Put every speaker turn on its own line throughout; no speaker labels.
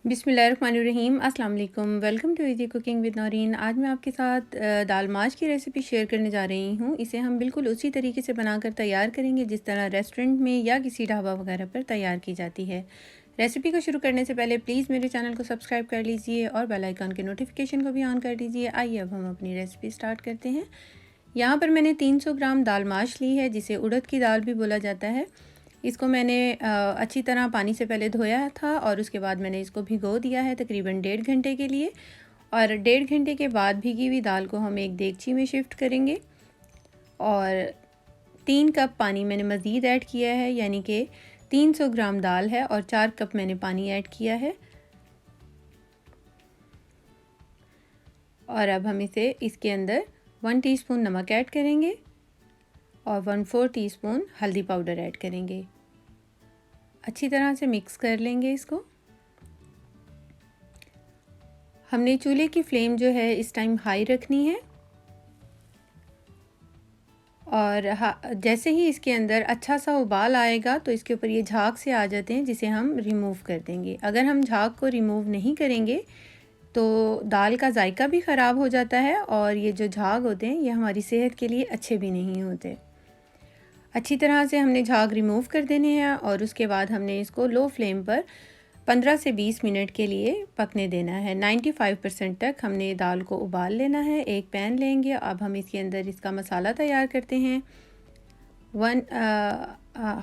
बिस्मिल्लाहिर्रहमानिर्रहीम। अस्सलाम वालेकुम। Welcome to easy cooking with Naureen. आज मैं आपके साथ दाल माश की रेसिपी शेयर करने जा रही हूँ। इसे हम बिल्कुल उसी तरीके से बनाकर तैयार करेंगे जिस तरह रेस्टोरेंट में या किसी ढाबा वगैरह पर तैयार की जाती है। रेसिपी को शुरू करने से पहले प्लीज़ मेरे चैनल को सब्सक्राइब कर लीजिए और बेल आइकन के नोटिफिकेशन को भी ऑन कर दीजिए। आइए अब हम अपनी रेसिपी स्टार्ट करते हैं। यहाँ पर मैंने 300 ग्राम दाल माश ली है, जिसे उड़द की दाल भी बोला जाता है। इसको मैंने अच्छी तरह पानी से पहले धोया था और उसके बाद मैंने इसको भिगो दिया है तकरीबन 1.5 घंटे के लिए। और 1.5 घंटे के बाद भीगी हुई दाल को हम एक देगची में शिफ्ट करेंगे और 3 कप पानी मैंने मज़ीद ऐड किया है, यानी कि 300 ग्राम दाल है और 4 कप मैंने पानी ऐड किया है। और अब हम इसके अंदर 1 टीस्पून नमक ऐड करेंगे और 1/4 टीस्पून हल्दी पाउडर ऐड करेंगे। अच्छी तरह से मिक्स कर लेंगे इसको। हमने चूल्हे की फ्लेम जो है इस टाइम हाई रखनी है और जैसे ही इसके अंदर अच्छा सा उबाल आएगा तो इसके ऊपर ये झाग से आ जाते हैं, जिसे हम रिमूव कर देंगे। अगर हम झाग को रिमूव नहीं करेंगे तो दाल का जायका भी ख़राब हो जाता है और ये जो झाग होते हैं ये हमारी सेहत के लिए अच्छे भी नहीं होते। अच्छी तरह से हमने झाग रिमूव कर देने हैं और उसके बाद हमने इसको लो फ्लेम पर 15 से 20 मिनट के लिए पकने देना है। 95% तक हमने दाल को उबाल लेना है। एक पैन लेंगे। अब हम इसके अंदर इसका मसाला तैयार करते हैं।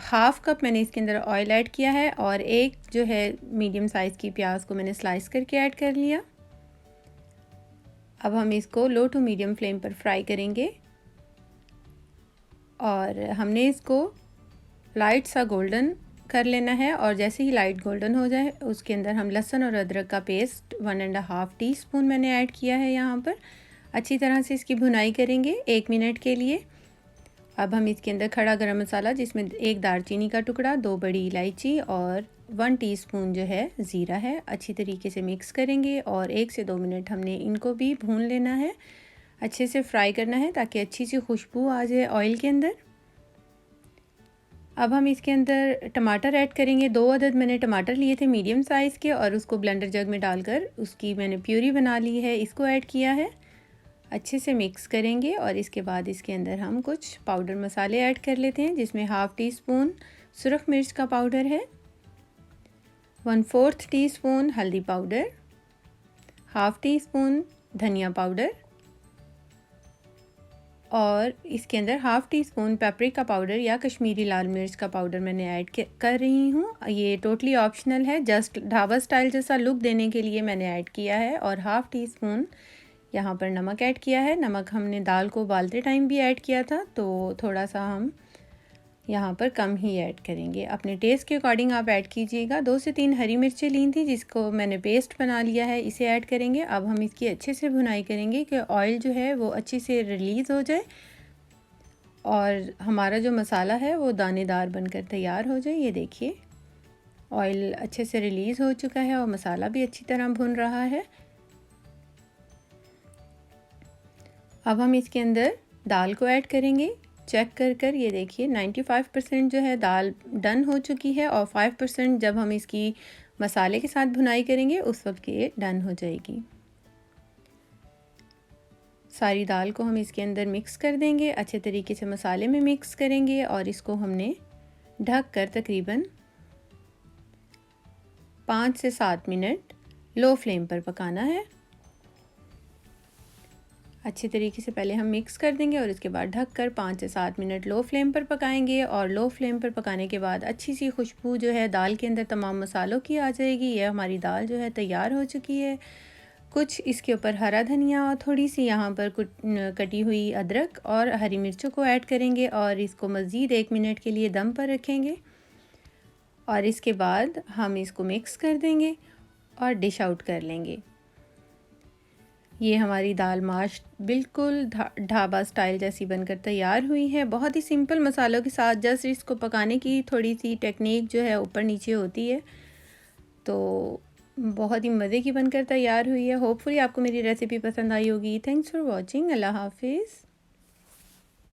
हाफ़ कप मैंने इसके अंदर ऑयल ऐड किया है और एक जो है मीडियम साइज़ की प्याज को मैंने स्लाइस करके ऐड कर लिया। अब हम इसको लो टू मीडियम फ्लेम पर फ्राई करेंगे और हमने इसको लाइट सा गोल्डन कर लेना है। और जैसे ही लाइट गोल्डन हो जाए उसके अंदर हम लहसुन और अदरक का पेस्ट 1.5 टीस्पून मैंने ऐड किया है यहाँ पर। अच्छी तरह से इसकी भुनाई करेंगे 1 मिनट के लिए। अब हम इसके अंदर खड़ा गरम मसाला, जिसमें 1 दालचीनी का टुकड़ा, 2 बड़ी इलायची और 1 टीस्पून जो है ज़ीरा है, अच्छी तरीके से मिक्स करेंगे और 1 से 2 मिनट हमने इनको भी भून लेना है, अच्छे से फ्राई करना है ताकि अच्छी सी खुशबू आ जाए ऑयल के अंदर। अब हम इसके अंदर टमाटर ऐड करेंगे। 2 अदद मैंने टमाटर लिए थे मीडियम साइज़ के और उसको ब्लेंडर जग में डालकर उसकी मैंने प्यूरी बना ली है, इसको ऐड किया है। अच्छे से मिक्स करेंगे और इसके बाद इसके अंदर हम कुछ पाउडर मसाले ऐड कर लेते हैं, जिसमें हाफ़ टीस्पून सुरख मिर्च का पाउडर है, 1/4 टीस्पून हल्दी पाउडर, हाफ़ टीस्पून धनिया पाउडर और इसके अंदर हाफ़ टीस्पून पेपरिका पाउडर या कश्मीरी लाल मिर्च का पाउडर मैंने ऐड कर रही हूँ। ये टोटली ऑप्शनल है, जस्ट ढाबा स्टाइल जैसा लुक देने के लिए मैंने ऐड किया है। और हाफ़ टीस्पून यहाँ पर नमक ऐड किया है। नमक हमने दाल को उबालते टाइम भी ऐड किया था, तो थोड़ा सा हम यहाँ पर कम ही ऐड करेंगे। अपने टेस्ट के अकॉर्डिंग आप ऐड कीजिएगा। 2 से 3 हरी मिर्चें ली थी जिसको मैंने पेस्ट बना लिया है, इसे ऐड करेंगे। अब हम इसकी अच्छे से भुनाई करेंगे कि ऑयल जो है वो अच्छे से रिलीज़ हो जाए और हमारा जो मसाला है वो दानेदार बनकर तैयार हो जाए। ये देखिए ऑयल अच्छे से रिलीज़ हो चुका है और मसाला भी अच्छी तरह भुन रहा है। अब हम इसके अंदर दाल को ऐड करेंगे। चेक कर ये देखिए 95% जो है दाल डन हो चुकी है और 5% जब हम इसकी मसाले के साथ भुनाई करेंगे उस वक्त ये डन हो जाएगी। सारी दाल को हम इसके अंदर मिक्स कर देंगे, अच्छे तरीके से मसाले में मिक्स करेंगे और इसको हमने ढक कर तकरीबन 5 से 7 मिनट लो फ्लेम पर पकाना है। अच्छे तरीके से पहले हम मिक्स कर देंगे और इसके बाद ढककर 5 से 7 मिनट लो फ्लेम पर पकाएंगे। और लो फ्लेम पर पकाने के बाद अच्छी सी खुशबू जो है दाल के अंदर तमाम मसालों की आ जाएगी। यह हमारी दाल जो है तैयार हो चुकी है। कुछ इसके ऊपर हरा धनिया और थोड़ी सी यहाँ पर कटी हुई अदरक और हरी मिर्चों को ऐड करेंगे और इसको मज़ीद 1 मिनट के लिए दम पर रखेंगे और इसके बाद हम इसको मिक्स कर देंगे और डिश आउट कर लेंगे। ये हमारी दाल माश बिल्कुल ढाबा स्टाइल जैसी बनकर तैयार हुई है। बहुत ही सिंपल मसालों के साथ, जस्ट इसको पकाने की थोड़ी सी टेक्निक जो है ऊपर नीचे होती है, तो बहुत ही मज़े की बनकर तैयार हुई है। होपफुली आपको मेरी रेसिपी पसंद आई होगी। Thanks for watching. अल्लाह हाफिज़।